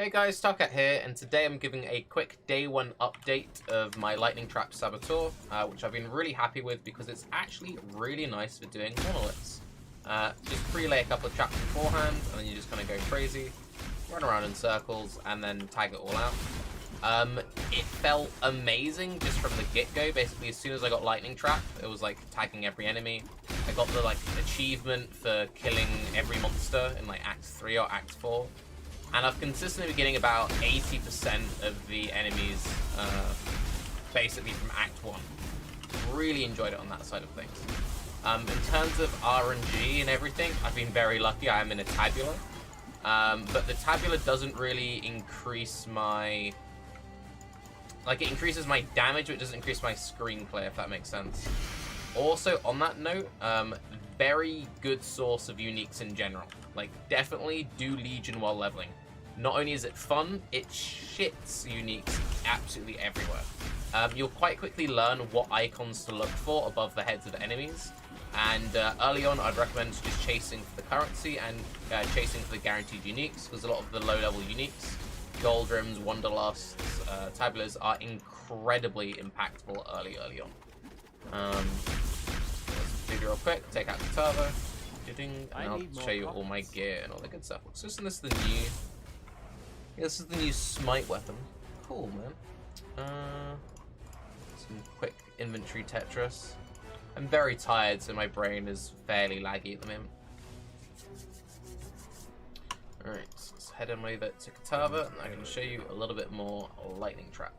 Hey guys, Starcat here, and today I'm giving a quick day one update of my Lightning Trap Saboteur, which I've been really happy with because it's actually really nice for doing monoliths. Just pre-lay a couple of traps beforehand, and then you just kind of go crazy, run around in circles, and then tag it all out. It felt amazing just from the get-go. Basically, as soon as I got Lightning Trap, it was like tagging every enemy. I got the achievement for killing every monster in like Act 3 or Act 4. And I've consistently been getting about 80% of the enemies basically from Act 1. Really enjoyed it on that side of things. In terms of RNG and everything, I've been very lucky. I am in a Tabula. But the Tabula doesn't really increase my... it increases my damage, but it doesn't increase my screenplay, if that makes sense. Also, on that note, very good source of uniques in general. Definitely do Legion while leveling. Not only is it fun, it shits uniques absolutely everywhere. You'll quite quickly learn what icons to look for above the heads of enemies. And early on, I'd recommend just chasing for the currency and chasing for the guaranteed uniques, because a lot of the low-level uniques, Gold Rims, Wanderlusts, Tabulas, are incredibly impactful early on. Let's do it real quick, take out the turbo. And I'll show you all my gear and all that good stuff. So this is the new... Yeah, this is the new Smite weapon. Cool, man. Some quick inventory Tetris. I'm very tired, so my brain is fairly laggy at the moment. Alright, so let's head on over to Katava, and I'm going to show you a little bit more Lightning Trap.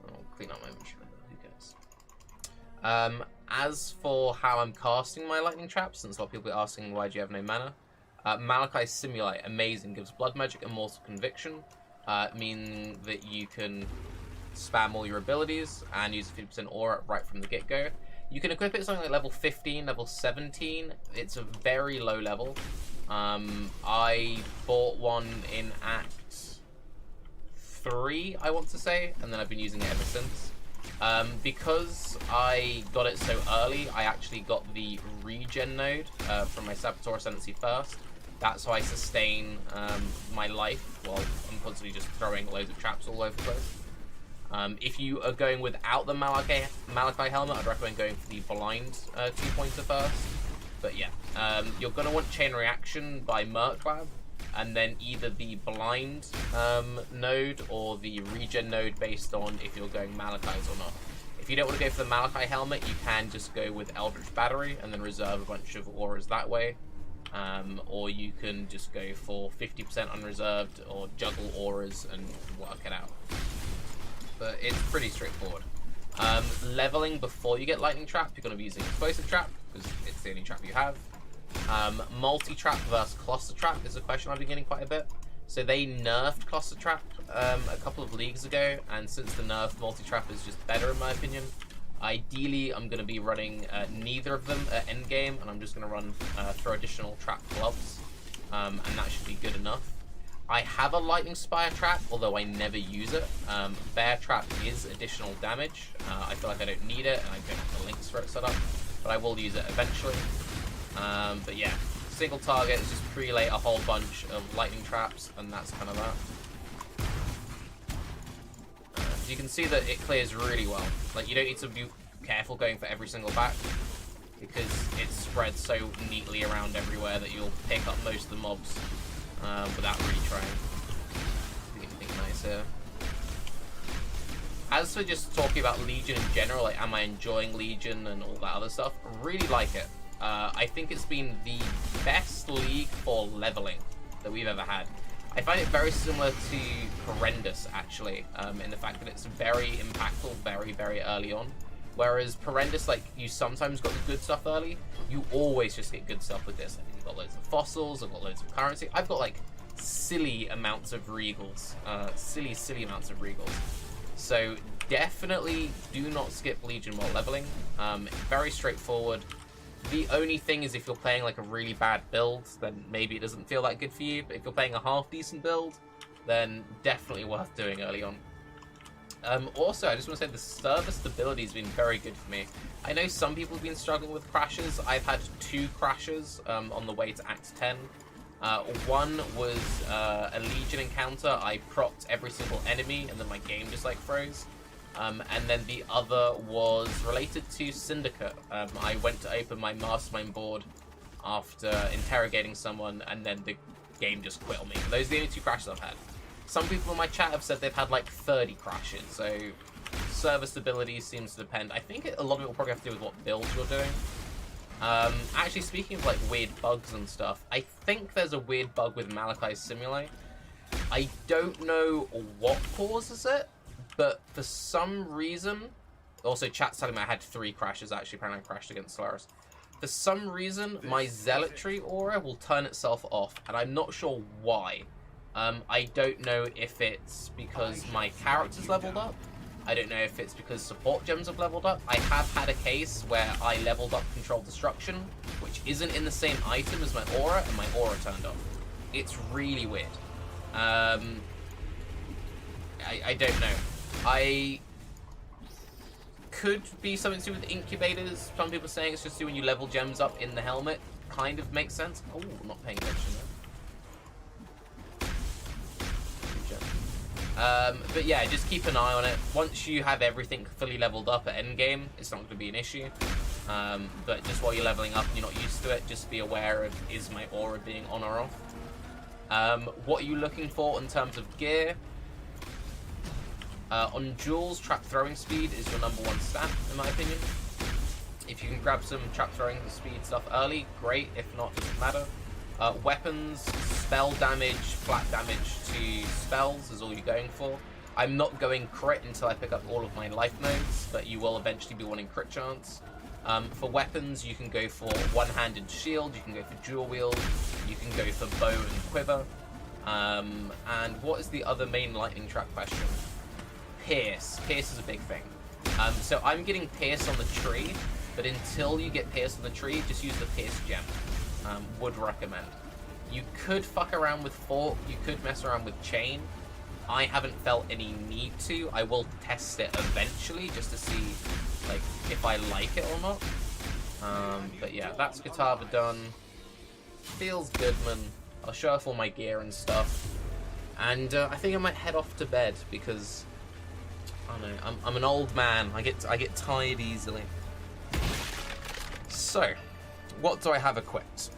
I'll clean up my inventory. Who cares? As for how I'm casting my Lightning Trap, since a lot of people are asking why do you have no mana, Malachi Simulate, amazing, gives Blood Magic and Mortal Conviction, meaning that you can spam all your abilities and use a 50% aura right from the get-go. You can equip it at something like level 15, level 17, it's a very low level. I bought one in Act 3, I want to say, and then I've been using it ever since. Because I got it so early, I actually got the regen node from my Saboteur Ascendancy first. That's how I sustain my life while I'm constantly just throwing loads of traps all over the place. If you are going without the Malachi helmet, I'd recommend going for the blind 2-pointer first. But yeah, you're going to want Chain Reaction by Merklab, and then either the blind node or the regen node based on if you're going Malachi's or not. If you don't want to go for the Malachi helmet, you can just go with Eldritch Battery and then reserve a bunch of auras that way. Or you can just go for 50% unreserved or juggle auras and work it out. But it's pretty straightforward. Leveling before you get Lightning Trap, you're going to be using Explosive Trap because it's the only trap you have. Multi-trap versus cluster trap is a question I've been getting quite a bit. So they nerfed cluster trap a couple of leagues ago, and since the nerf, multi-trap is just better in my opinion. Ideally, I'm going to be running neither of them at endgame, and I'm just going to run throw additional trap gloves, and that should be good enough. I have a Lightning Spire trap, although I never use it. Bear trap is additional damage. I feel like I don't need it, and I don't have the links for it set up, but I will use it eventually. But yeah, single target is just pre-lay a whole bunch of lightning traps, and that's kind of that. You can see that it clears really well. You don't need to be careful going for every single back, because it's spread so neatly around everywhere that you'll pick up most of the mobs without really trying. Anything nice here. As for just talking about Legion in general, am I enjoying Legion and all that other stuff, I really like it. I think it's been the best league for leveling that we've ever had. I find it very similar to Horrendous, actually, in the fact that it's very impactful very, very early on. Whereas Horrendous, you sometimes got the good stuff early, you always just get good stuff with this. You've got loads of fossils, I've got loads of currency, I've got, silly amounts of regals. Silly amounts of regals. So definitely do not skip Legion while leveling. Very straightforward. The only thing is if you're playing a really bad build, then maybe it doesn't feel that good for you. But if you're playing a half-decent build, then definitely worth doing early on. Also, I just want to say the server stability has been very good for me. I know some people have been struggling with crashes. I've had 2 crashes on the way to Act 10. One was a Legion encounter. I procced every single enemy, and then my game just like froze. And then the other was related to Syndicate. I went to open my Mastermind board after interrogating someone, and then the game just quit on me. Those are the only 2 crashes I've had. Some people in my chat have said they've had like 30 crashes, so server stability seems to depend. I think a lot of it will probably have to do with what build you're doing. Actually, speaking of like weird bugs and stuff, I think there's a weird bug with Malachi's Simulate. I don't know what causes it, but for some reason, also chat's telling me I had 3 crashes actually, apparently I crashed against Solaris. For some reason, my Zealotry aura will turn itself off, and I'm not sure why. I don't know if it's because my character's leveled up. I don't know if it's because support gems have leveled up. I have had a case where I leveled up Control Destruction, which isn't in the same item as my aura, and my aura turned off. It's really weird. I don't know. I could be something to do with incubators. Some people are saying it's just when you level gems up in the helmet. Kind of makes sense. Oh, I'm not paying attention there. But yeah, just keep an eye on it. Once you have everything fully leveled up at endgame, it's not going to be an issue. But just while you're leveling up and you're not used to it, just be aware of, is my aura being on or off? What are you looking for in terms of gear? On Jules, trap throwing speed is your #1 stat, in my opinion. If you can grab some trap throwing speed stuff early, great. If not, doesn't matter. Weapons, spell damage, flat damage to spells is all you're going for. I'm not going crit until I pick up all of my life nodes, but you will eventually be wanting crit chance. For weapons, you can go for one-handed shield, you can go for dual wield, you can go for bow and quiver. And what is the other main lightning trap question? Pierce. Pierce is a big thing. So I'm getting Pierce on the tree, but until you get Pierce on the tree, just use the Pierce gem. Would recommend. You could fuck around with Fork, you could mess around with Chain. I haven't felt any need to. I will test it eventually just to see like if I like it or not. But yeah, that's Katava done. Feels good, man. I'll show off all my gear and stuff. And I think I might head off to bed because I don't know, I'm an old man. I get tired easily. So, what do I have equipped?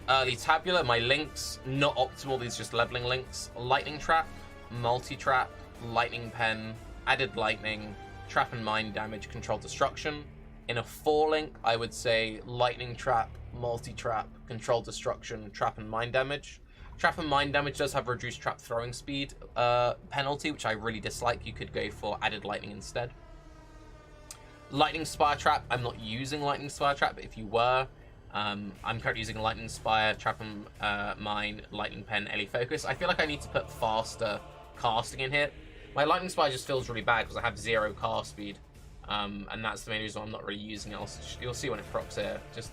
Early Tabula, my links, not optimal, these are just leveling links. Lightning Trap, Multi-Trap, Lightning Pen, Added Lightning, Trap and Mind Damage, Control Destruction. In a 4 link, I would say Lightning Trap, Multi-Trap, Control Destruction, Trap and Mind Damage. Trap and Mind Damage does have reduced trap throwing speed penalty, which I really dislike. You could go for Added Lightning instead. Lightning Spire Trap, I'm not using Lightning Spire Trap, but if you were, I'm currently using Lightning Spire, Trap and Mine, Lightning Pen, Ellie Focus. I feel like I need to put faster casting in here. My Lightning Spire just feels really bad because I have 0 cast speed, and that's the main reason I'm not really using it. You'll see when it procs here. Just,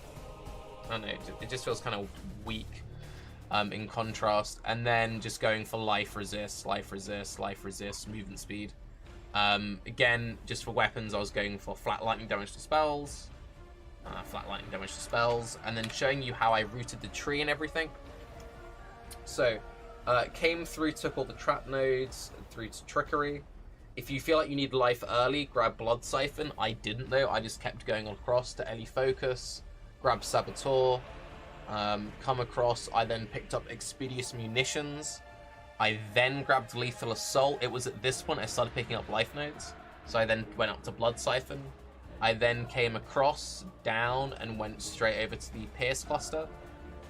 I don't know, it just feels kind of weak in contrast. And then just going for Life Resist, Life Resist, Life Resist, Movement Speed. Again, just for weapons, I was going for flat lightning damage to spells, and then showing you how I routed the tree and everything. So, came through, took all the trap nodes, through to Trickery. If you feel like you need life early, grab Blood Siphon. I didn't though, I just kept going across to Ellie Focus, grab Saboteur, come across, I then picked up Expedious Munitions. I then grabbed Lethal Assault. It was at this point I started picking up life nodes. So I then went up to Blood Siphon. I then came across, down, and went straight over to the Pierce Cluster.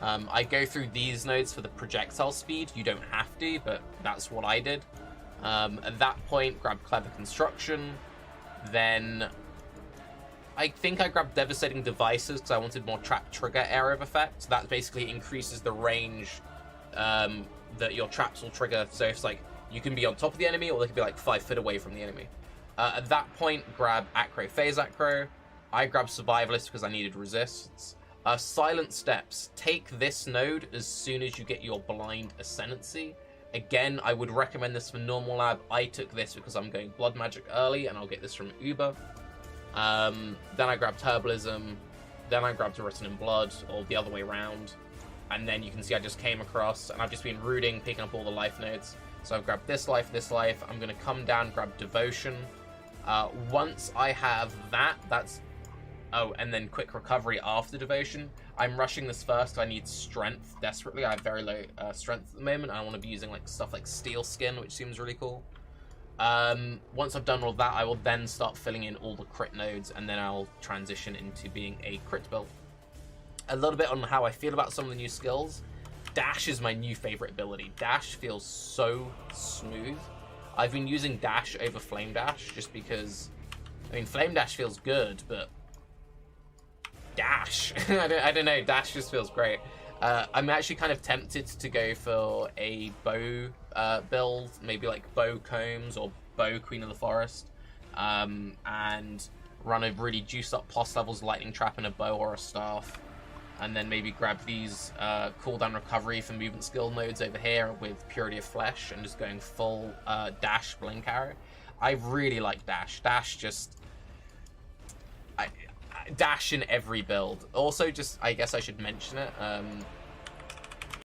I go through these nodes for the projectile speed. You don't have to, but that's what I did. At that point, grabbed Clever Construction. Then I think I grabbed Devastating Devices because I wanted more trap trigger area of effect. So that basically increases the range that your traps will trigger. So it's like you can be on top of the enemy or they can be like 5 foot away from the enemy. At that point, grab Acro Phase Acro. I grabbed Survivalist because I needed resists. Silent Steps. Take this node as soon as you get your Blind Ascendancy. Again, I would recommend this for Normal Lab. I took this because I'm going Blood Magic early and I'll get this from Uber. Then I grabbed Herbalism. Then I grabbed Written in Blood, or the other way around. And then you can see I just came across, and I've just been rooting, picking up all the life nodes. So I've grabbed this life, this life. I'm going to come down, grab Devotion. Once I have that, that's... Oh, and then quick recovery after Devotion. I'm rushing this first. I need strength desperately. I have very low strength at the moment. I want to be using like stuff like Steel Skin, which seems really cool. Once I've done all that, I will then start filling in all the crit nodes, and then I'll transition into being a crit build. A little bit on how I feel about some of the new skills. Dash is my new favorite ability. Dash feels so smooth. I've been using Dash over Flame Dash just because, I mean, Flame Dash feels good, but Dash, I don't know, Dash just feels great. I'm actually kind of tempted to go for a bow build, maybe like bow Combs or bow Queen of the Forest, and run a really juiced up POS levels lightning trap and a bow or a staff, and then maybe grab these cooldown recovery for movement skill nodes over here with Purity of Flesh, and just going full Dash Blink Arrow. I really like Dash. Dash just... Dash in every build. Also, just, I guess I should mention it,